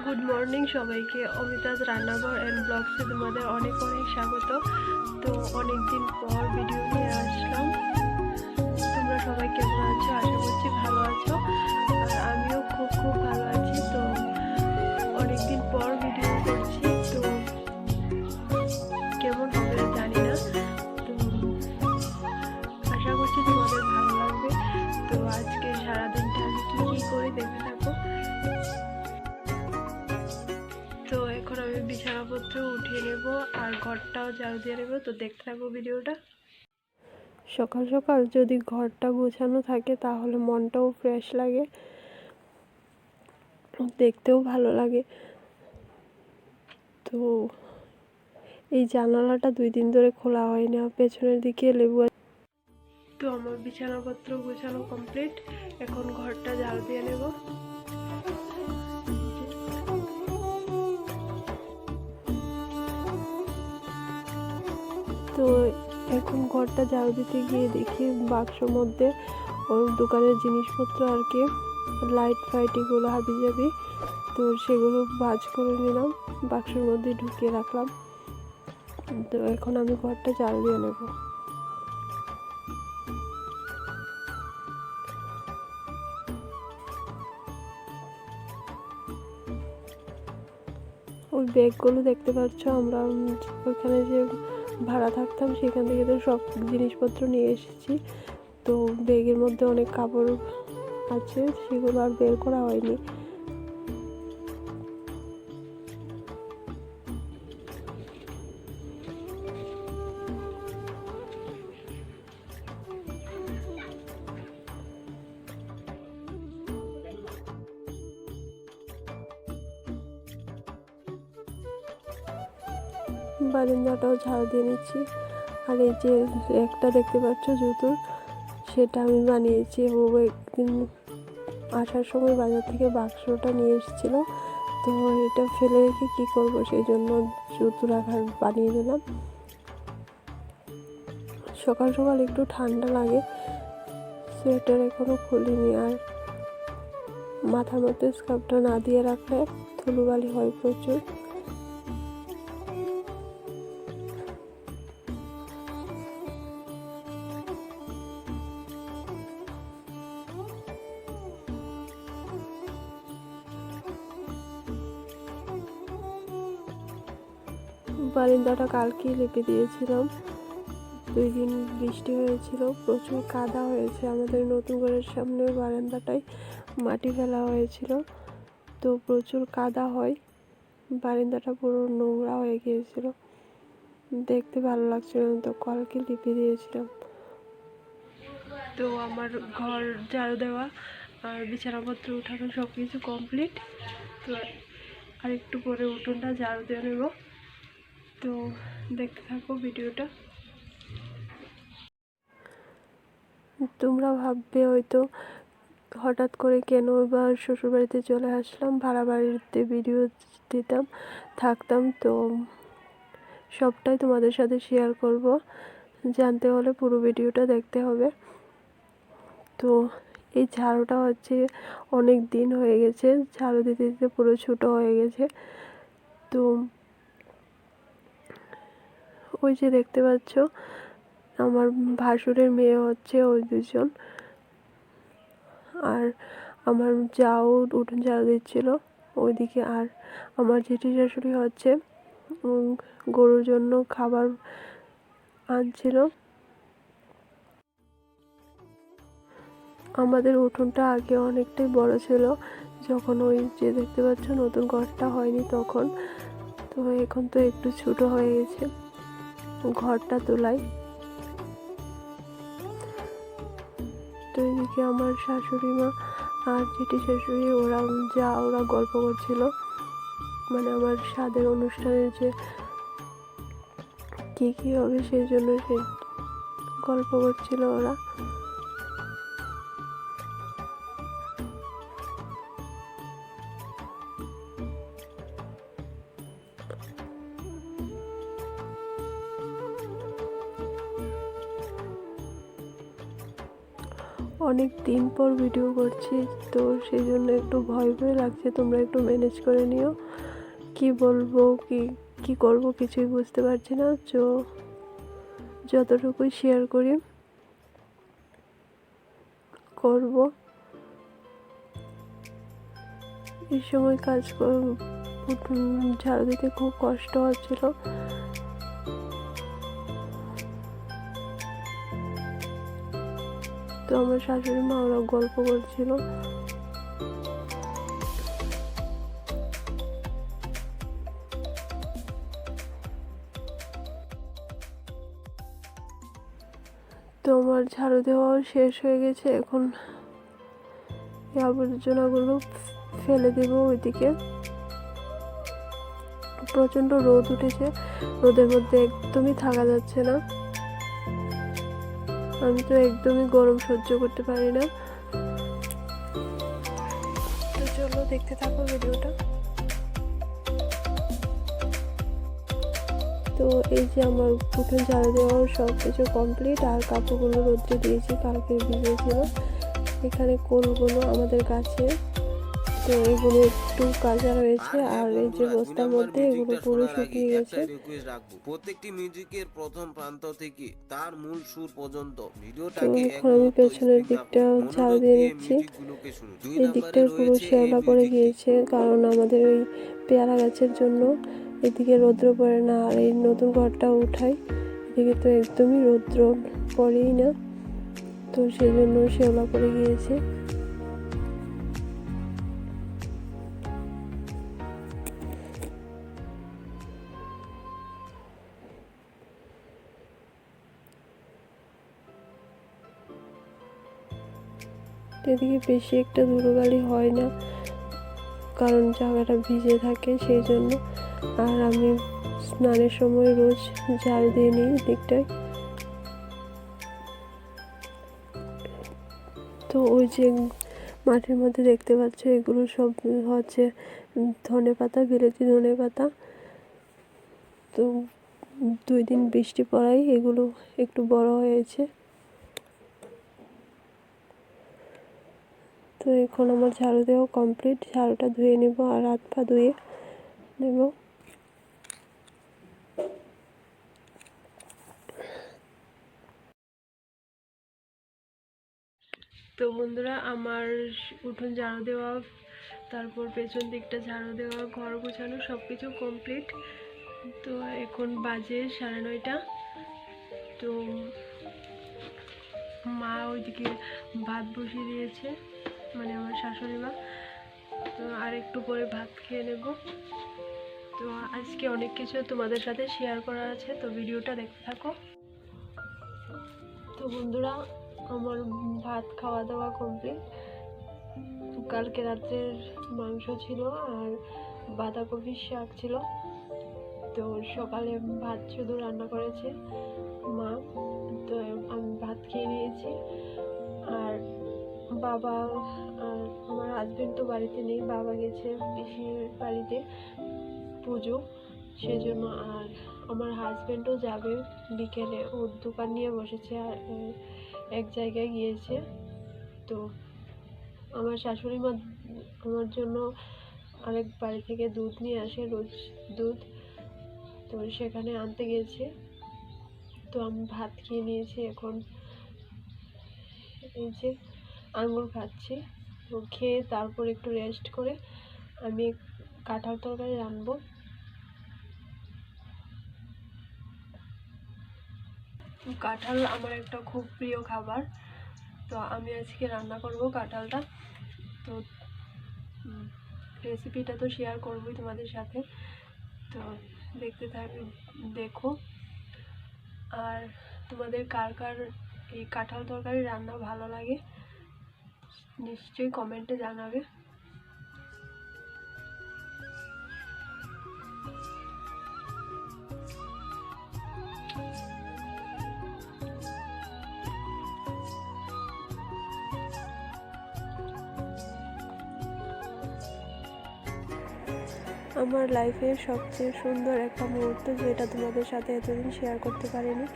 Good morning সবাইকে। অমিতাজ রান্নাঘর and ব্লগসে তোমাদের অনেক অনেক স্বাগত। তো অনেকদিন পর ভিডিও নিয়ে আসলাম। তোমরা সবাই কেমন আছো? আশা করছি ভালো আছো, আর আমিও খুব খুব ভালো আছি। তো অনেকদিন পর ভিডিও করছি, তো কেমন হবে জানি না। তো আশা করছি তোমাদের ভালো লাগবে। তো আজকে সারাদিনটা আমি কি করে দেখে থাকো। তো এখন আমি বিছানাপত্র উঠিয়ে নেব আর ঘরটাও ঝাড়ু দিয়ে নেব। তো দেখতে থাকো ভিডিওটা। সকাল সকাল যদি ঘরটা গোছানো থাকে তাহলে মনটাও ফ্রেশ লাগে, দেখতেও ভালো লাগে। তো এই জানালাটা 2 দিন ধরে খোলা হয় না, পেছনের দিকে লেবু। তো আমার বিছানাপত্র গোছানো কমপ্লিট, এখন ঘরটা ঝাড়ু দিয়ে নেব। তো এখন ঘরটা ঝাড়ু দিতে গিয়ে দেখি বাক্সর মধ্যে ওর দোকানের জিনিসপত্র আর কি, লাইট ফাইট এগুলো হাবি যাবি। তো সেগুলো ভাঁজ করে নিলাম, বাক্সের মধ্যে ঢুকিয়ে রাখলাম। তো এখন আমি ঘরটা ঝাড়ু দিয়ে নেব। ওই ব্যাগগুলো দেখতে পাচ্ছ, আমরা ওইখানে যে ভাড়া থাকতাম সেখান থেকে তো সব জিনিসপত্র নিয়ে এসেছি। তো ব্যাগের মধ্যে অনেক কাপড় আছে, সেগুলো আর বের করা হয়নি। বারান্দাটাও ঝাড়ু দিয়ে নিচ্ছি। আর এই যে একটা দেখতে পাচ্ছ জুতোর, সেটা আমি বানিয়েছি। ও একদিন আসার সময় বাজার থেকে বাক্সটা নিয়ে এসেছিল, তো এটা ফেলে রেখে কী করবো, সেই জন্য জুতো রাখার বানিয়ে দিলাম। সকাল সকাল একটু ঠান্ডা লাগে, সোয়েটার এখনও খুলিনি। আর মাথার মধ্যে স্কার্ফটা না দিয়ে রাখলে ধুলোবালি হয় প্রচুর। বারান্দাটা কালকেই লেপে দিয়েছিলাম। 2 দিন বৃষ্টি হয়েছিল, প্রচুর কাদা হয়েছে। আমাদের নতুন ঘরের সামনে বারান্দাটায় মাটি ফেলা হয়েছিল, তো প্রচুর কাদা হয়। বারান্দাটা পুরো নোংরা হয়ে গিয়েছিল, দেখতে ভালো লাগছিল না, তো কালকে লিপে দিয়েছিলাম। তো আমার ঘর ঝাড়ু দেওয়া আর বিছানাপত্র উঠানো সব কিছু কমপ্লিট। তো আর একটু পরে উঠোনটা ঝাড়ু দিয়ে নেব। তো দেখতে থাকো ভিডিওটা। তোমরা ভাববে হয়তো হঠাৎ করে কেন এবার শ্বশুরবাড়িতে চলে আসলাম, ভাড়া বাড়িতে ভিডিও দিতাম থাকতাম। তো সবটাই তোমাদের সাথে শেয়ার করব, জানতে হলে পুরো ভিডিওটা দেখতে হবে। তো এই ঝাড়ুটা হচ্ছে অনেক দিন হয়ে গেছে, ঝাড়ু দিতে দিতে পুরো ছোটো হয়ে গেছে। তো ওই যে দেখতে পাচ্ছ আমার ভাসুরের মেয়ে হচ্ছে ওই 2জন, আর আমার যাও উঠোন ঝাড়ু দিচ্ছিল ওইদিকে। আর আমার জেঠি শাশুড়ি হচ্ছে গরুর জন্য খাবার আনছিল। আমাদের উঠোনটা আগে অনেকটাই বড় ছিল, যখন ওই যে দেখতে পাচ্ছ নতুন ঘরটা হয়নি তখন। তো এখন তো একটু ছোট হয়ে গেছে ঘরটা তোলাই। তো এদিকে আমার শাশুড়ি মা আর জেঠি শাশুড়ি ওরা গল্প করছিল, মানে আমার স্বাদের অনুষ্ঠানের যে কী হবে সেই জন্য সে গল্প করছিল ওরা। অনেক দিন পর ভিডিও করছি, তো সেই জন্য একটু ভয় ভয় লাগছে, তোমরা একটু ম্যানেজ করে নিও। কি বলবো কি করব কিছুই বুঝতে পারছি না, তো যতটুকুই শেয়ার করব। এই সময় ঝাড়ু দিতে খুব কষ্ট হচ্ছিল। তো আমার শাশুড়ি মা ওরা গল্প করছিল। তো আমার ঝাড়ু দেওয়াও শেষ হয়ে গেছে, এখন এই আবর্জনাগুলো ফেলে দেব ওইদিকে। প্রচন্ড রোদ উঠেছে, রোদের মধ্যে একদমই থাকা যাচ্ছে না। আমি তো একদমই গরম সহ্য করতে পারি না। তো চলো দেখতে থাকো ভিডিওটা। তো এই যে আমার উঠোন ঝাড়ু দেওয়া সব কিছু কমপ্লিট, আর কাপড়গুলো রোদ্রে দিয়েছি, কালকে ভিজেছিল। এখানে কোলগুলো আমাদের গাছে, তো এগুলো একটু কাঁচা রয়েছে, আর এই যে বস্তার মধ্যে এগুলো পুরো শুকিয়ে গেছে। প্রত্যেকটি মিউজিকের প্রথম প্রান্ত থেকে তার মূল সুর পর্যন্ত তো ভিডিওটাকে এক এখন আমি মুহূর্ত পেছনের স্কিপ না দিকটা করে ঝাড়ু মনোযোগ দিয়ে দিয়ে নিচ্ছি। মিউজিকগুলোকে শুনুন। দুই এই নম্বরে দিকটায় পুরো রয়েছে এই শ্যাওলা পড়ে মিউজিকটি। গিয়েছে, কারণ আমাদের ওই পেয়ারা গাছের জন্য এদিকে রৌদ্র পড়ে না। আর এই নতুন ঘরটা উঠাই, এদিকে তো একদমই রৌদ্র পড়েই না, তো সেই জন্য শ্যাওলা পড়ে গিয়েছে। এদিকে বেশি একটা ধুলোবালি হয় না, কারণ জায়গাটা ভিজে থাকে সেই জন্য। আর আমি স্নানের সময় রোজ ঝাড়ু দিয়ে নিই দিকটায়। তো ওই যে মাটির মধ্যে দেখতে পাচ্ছ, এগুলো সব হচ্ছে ধনে পাতা, বিলেতি ধনে পাতা। তো 2 দিন বৃষ্টি পড়ায় এগুলো একটু বড় হয়েছে। তো এখন আমার ঝাড়ু দেওয়া কমপ্লিট, ঝাড়ুটা ধুয়ে নেব আর হাত পা ধুয়ে নেব। তো বন্ধুরা, আমার উঠোন ঝাড়ু দেওয়া, তারপর পেছন দিকটা ঝাড়ু দেওয়া, ঘর গোছানো সব কিছু কমপ্লিট। তো এখন বাজে 9:30। তো মা ওইদিকে ভাত বসিয়ে দিয়েছে, মানে আমার শাশুড়ি মা। তো আর একটু পরে ভাত খেয়ে নেব। তো আজকে অনেক কিছু তোমাদের সাথে শেয়ার করার আছে, তো ভিডিওটা দেখতে থাকো। তো বন্ধুরা, আমার ভাত খাওয়া দাওয়া কমপ্লিট। কালকে রাত্রের মাংস ছিল আর বাঁধাকপির শাক ছিল। তো সকালে ভাত শুধু রান্না করেছে মা, তো আমি ভাত খেয়ে নিয়েছি। আর বাবা আর আমার হাজবেন্ড তো বাড়িতে নেই, বাবা গেছে পিসির বাড়িতে পুজো, সেজন্য। আর আমার হাজবেন্ডও যাবে বিকেলে, ওর দোকান নিয়ে বসেছে, আর এক জায়গায় গিয়েছে। তো আমার শাশুড়ি মা আমার জন্য আরেক বাড়ি থেকে দুধ নিয়ে আসে, রোজ দুধ, তো সেখানে আনতে গেছে। তো আমি ভাত খেয়ে নিয়েছি, এখন এই যে আঙুর খাচ্ছি। তো খেয়ে তারপর একটু রেস্ট করে আমি কাঁঠাল তরকারি রান্নবো। কাঁঠাল আমার একটা খুব প্রিয় খাবার, তো আমি আজকে রান্না করব কাঁঠালটা। তো রেসিপিটা তো শেয়ার করবই তোমাদের সাথে, তো দেখো। আর তোমাদের কার কার এই কাঁঠাল তরকারি রান্না ভালো লাগে নিশ্চয়ই কমেন্টে জানাবে। আমার লাইফের সবচেয়ে সুন্দর একটা মুহূর্ত, যেটা তোমাদের সাথে এতদিন শেয়ার করতে পারিনি।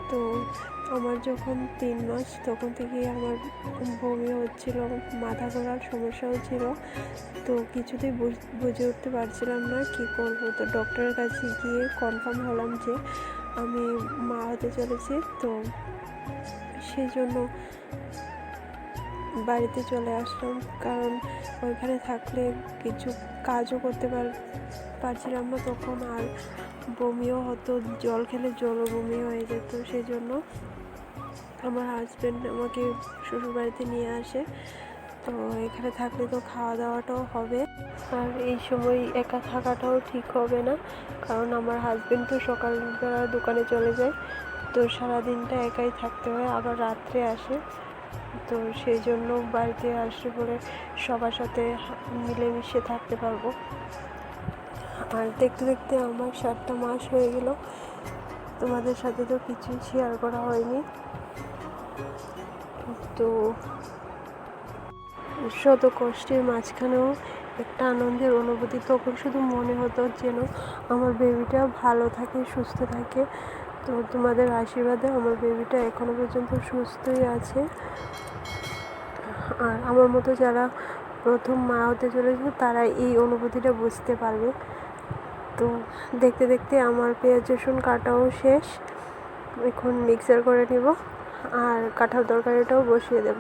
তো আমার যখন 3 মাস তখন থেকেই আমার বমি হচ্ছিল, মাথা ঘোরার সমস্যাও ছিল। তো কিছুতেই বুঝে উঠতে পারছিলাম না কি করব। তো ডক্টরের কাছে গিয়ে কনফার্ম হলাম যে আমি মা হতে চলেছি। তো সেই জন্য বাড়িতে চলে আসলাম, কারণ ওইখানে থাকলে কিছু কাজও করতে পারছিলাম না তখন, আর বমিও হতো, জল খেলে জলও বমি হয়ে যেত। সেই জন্য আমার হাজব্যান্ড আমাকে শ্বশুরবাড়িতে নিয়ে আসে। তো এখানে থাকলে তো খাওয়া দাওয়াটাও হবে, আর এই সময় একা থাকাটাও ঠিক হবে না, কারণ আমার হাজব্যান্ড তো সকালবেলা দোকানে চলে যায়। তো সারাদিনটা একাই থাকতে হয়, আবার রাত্রে আসে। তো সেই জন্য বাড়িতে আসলে পরে সবার সাথে মিলেমিশে থাকতে পারবো। আর দেখতে দেখতে আমার 7টা মাস হয়ে গেল। তোমাদের সাথে তো কিছুই শেয়ার করা হয়নি। তো শত কষ্টের মাঝখানেও একটা আনন্দের অনুভূতি। তখন শুধু মনে হতো যেন আমার বেবিটা ভালো থাকে, সুস্থ থাকে। তো তোমাদের আশীর্বাদে আমার বেবিটা এখনো পর্যন্ত সুস্থই আছে। আর আমার মতো যারা প্রথম মা হতে চলেছে তারা এই অনুভূতিটা বুঝতে পারবে। তো দেখতে দেখতে আমার পেঁয়াজ রসুন কাটাও শেষ। এখন মিক্সার করে নেব, আর কাঁঠাল তরকারিটাও বসিয়ে দেব।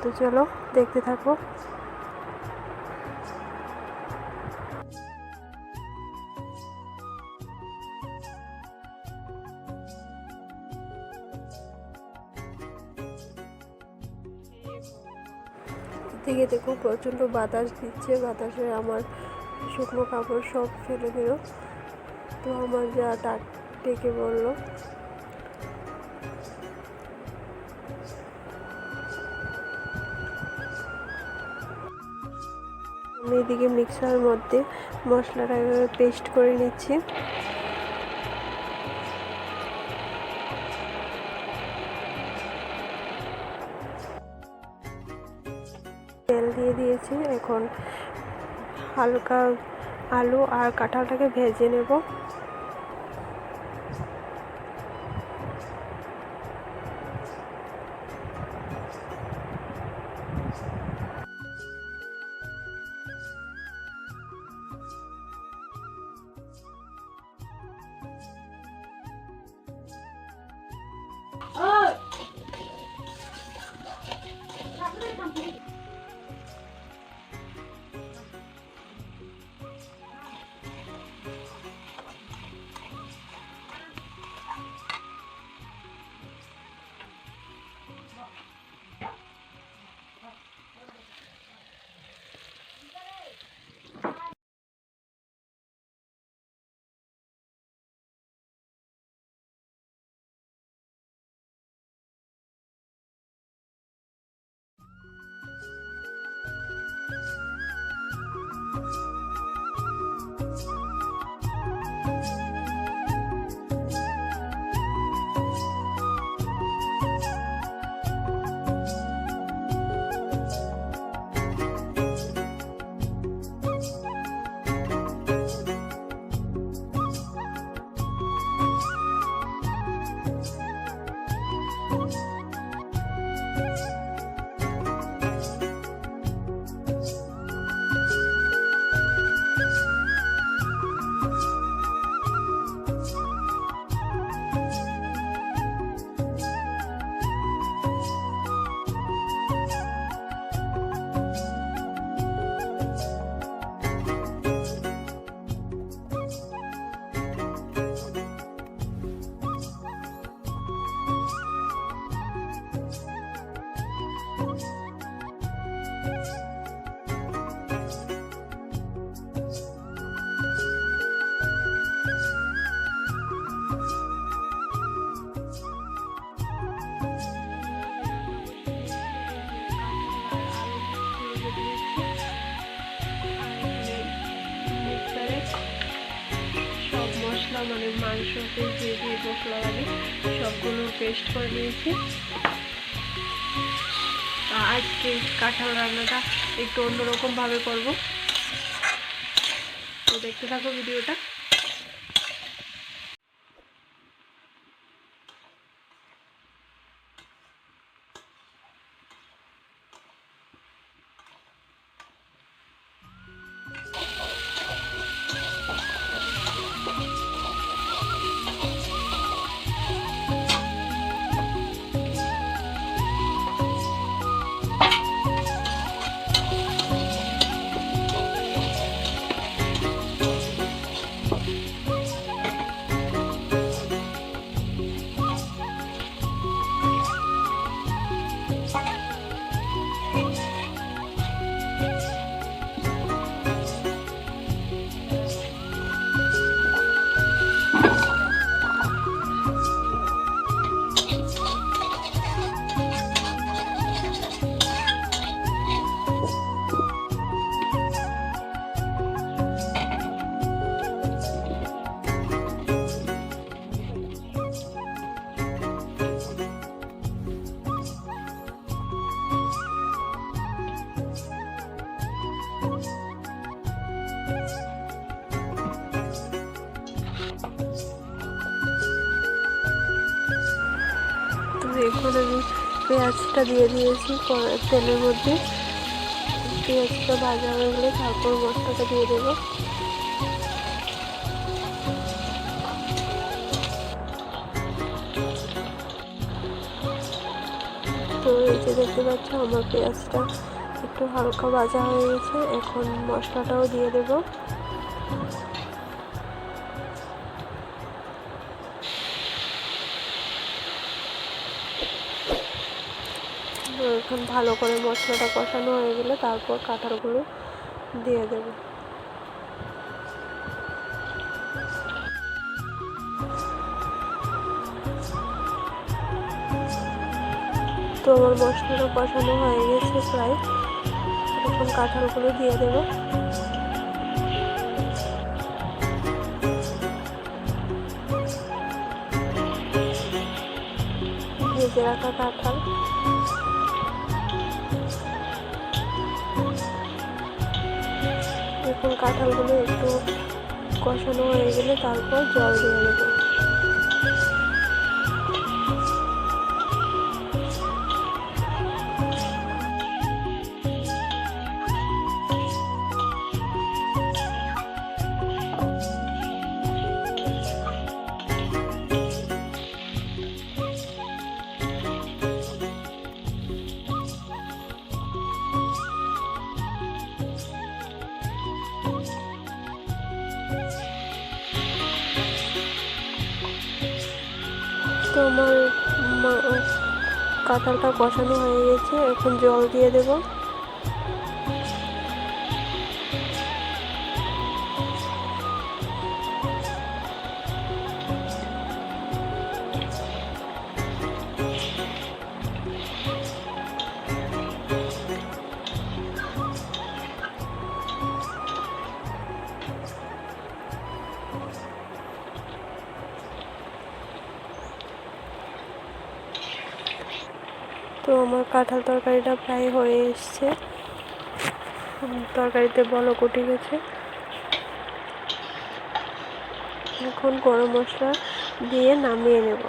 তো চলো দেখতে থাকো। দিকে দেখো প্রচণ্ড বাতাস দিচ্ছে, বাতাসে আমার শুকনো কাপড় সব ফেলে দিল। তো আমার যা ডেকে বললো আমি এদিকে মিক্সারের মধ্যে মশলাটা এভাবে পেস্ট করে নিচ্ছি। তেল দিয়ে দিয়েছি, এখন হালকা আলু আর কাঁঠালটাকে ভেজে নেব। মানে মাংসতে যে যে মশলা লাগে সবগুলো পেস্ট করে নিয়েছি। আজকে কাঁঠাল রান্নাটা একটু অন্যরকম ভাবে করব, তো দেখতে থাকো ভিডিওটা। এখন আমি পেঁয়াজটা দিয়ে দিয়েছি তেলের মধ্যে। পেঁয়াজটা ভাজা হয়ে গেলে তারপর মশলাটা দিয়ে দেবো। তো এই যে দেখতে পাচ্ছ আমার পেঁয়াজটা একটু হালকা ভাজা হয়ে গেছে। এখন মশলাটাও দিয়ে দেব। এখন ভালো করে মশলাটা কষানো হয়ে গেলে তারপর কাঁঠালগুলো দিয়ে দেব। তো আমার মশলাটা কষানো হয়ে গেছে প্রায়। এখন কাঁঠালগুলো দিয়ে দেব। ভেজে রাখা কাঁঠাল এখন কাঁঠালগুলো একটু কষানো হয়ে গেলে তারপর জল দিয়ে দেব। তো আমার কাঁঠালটা কষানো হয়ে গেছে, এখন জল দিয়ে দেব। তো আমার কাঁঠাল তরকারিটা প্রায় হয়ে এসছে, তরকারিতে বলক উঠে গেছে। এখন গরম মশলা দিয়ে নামিয়ে নেব।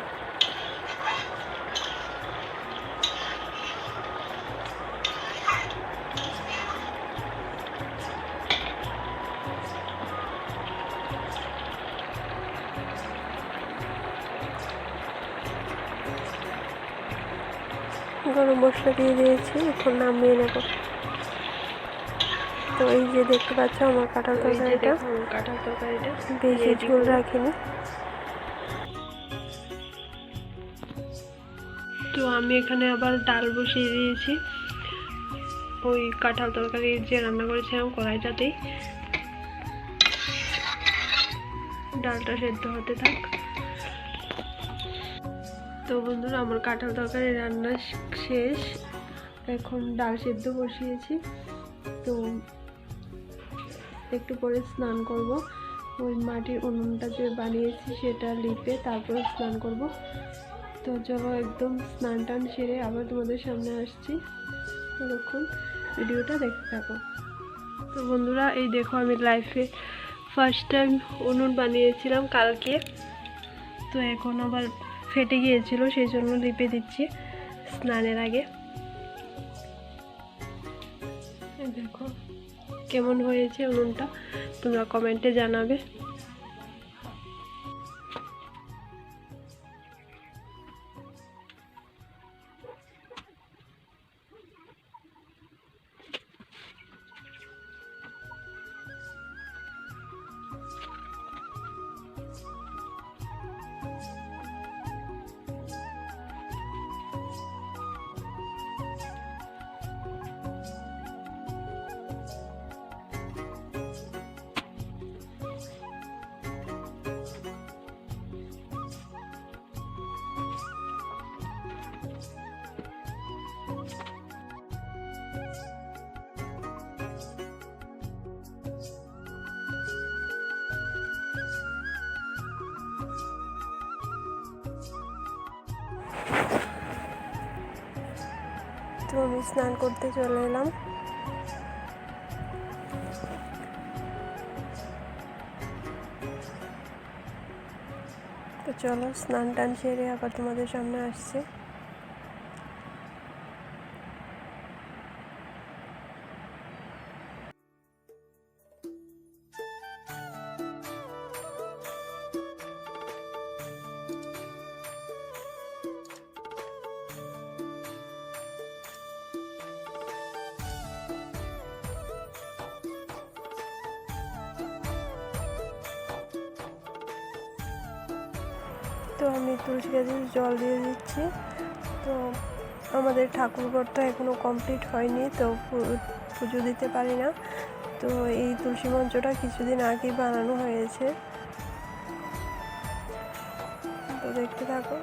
গরম মশলা দিয়ে দিয়েছি, এখন নামিয়ে নেব। তো এই যে দেখতে পাচ্ছ আমার কাঁঠাল তরকারিটা বেশি ঝোল রাখিনি। তো আমি এখানে আবার ডাল বসিয়ে দিয়েছি ওই কাঁঠাল তরকারি যে রান্না করেছিলাম কড়াইটাতেই। ডালটা সেদ্ধ হতে থাক। তো বন্ধুরা আমার কাঁঠাল তরকারি রান্না শেষ, এখন ডাল সেদ্ধ বসিয়েছি। তো একটু পরে স্নান করব। ওই মাটির উনুনটা যে বানিয়েছি সেটা লিপে তারপরে স্নান করব। তো চলো একদম স্নান টান সেরে আবার তোমাদের সামনে আসছি, ততক্ষণ ভিডিওটা দেখতে থাকো। তো বন্ধুরা এই দেখো আমি লাইফে ফার্স্ট টাইম উনুন বানিয়েছিলাম কালকে। তো এখন আবার ফেটে গিয়েছিল, সেই জন্য লিপে দিচ্ছি স্নানের আগে। দেখো কেমন হয়েছে উনুনটা, তোমরা কমেন্টে জানাবে। তো আমি স্নান করতে চলে এলাম। তো চলো স্নান টান সেরে আবার তোমাদের সামনে আসছে। তো আমি তুলসী গাছে জল দিয়ে দিচ্ছি। তো আমাদের ঠাকুরঘরটা এখনও কমপ্লিট হয়নি, তো পুজো দিতে পারি না। তো এই তুলসী মঞ্চটা কিছুদিন আগেই বানানো হয়েছে, তো দেখতে থাকো।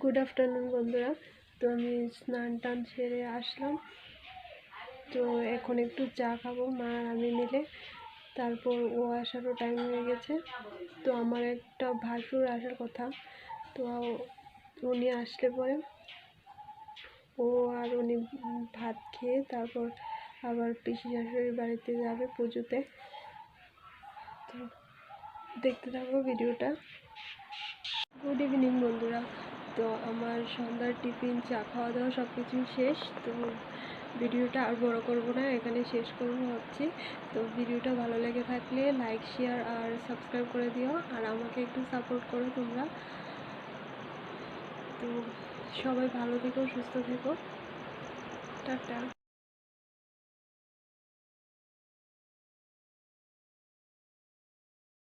গুড আফটারনুন বন্ধুরা। তো আমি স্নান টান সেরে আসলাম, তো এখন একটু চা খাবো মা আর আমি মিলে। তারপর ও আসারও টাইম হয়ে গেছে। তো আমার একটা ভাসুর আসার কথা, তো উনি আসলে পরে ও আর উনি ভাত খেয়ে তারপর আবার পিসি শাশুড়ির বাড়িতে যাবে পুজোতে। তো দেখতে থাকবো ভিডিওটা। গুড ইভিনিং বন্ধুরা। তো আমার সন্ধ্যার টিফিন, চা খাওয়া দাওয়া সব কিছুই শেষ। তো ভিডিওটা আর বড় করব না, এখানে শেষ করবো ভাবছি। তো ভিডিওটা ভালো লেগে থাকলে লাইক, শেয়ার আর সাবস্ক্রাইব করে দিও, আর আমাকে একটু সাপোর্ট করো তোমরা। তো সবাই ভালো থেকো, সুস্থ থেকো, টাটা।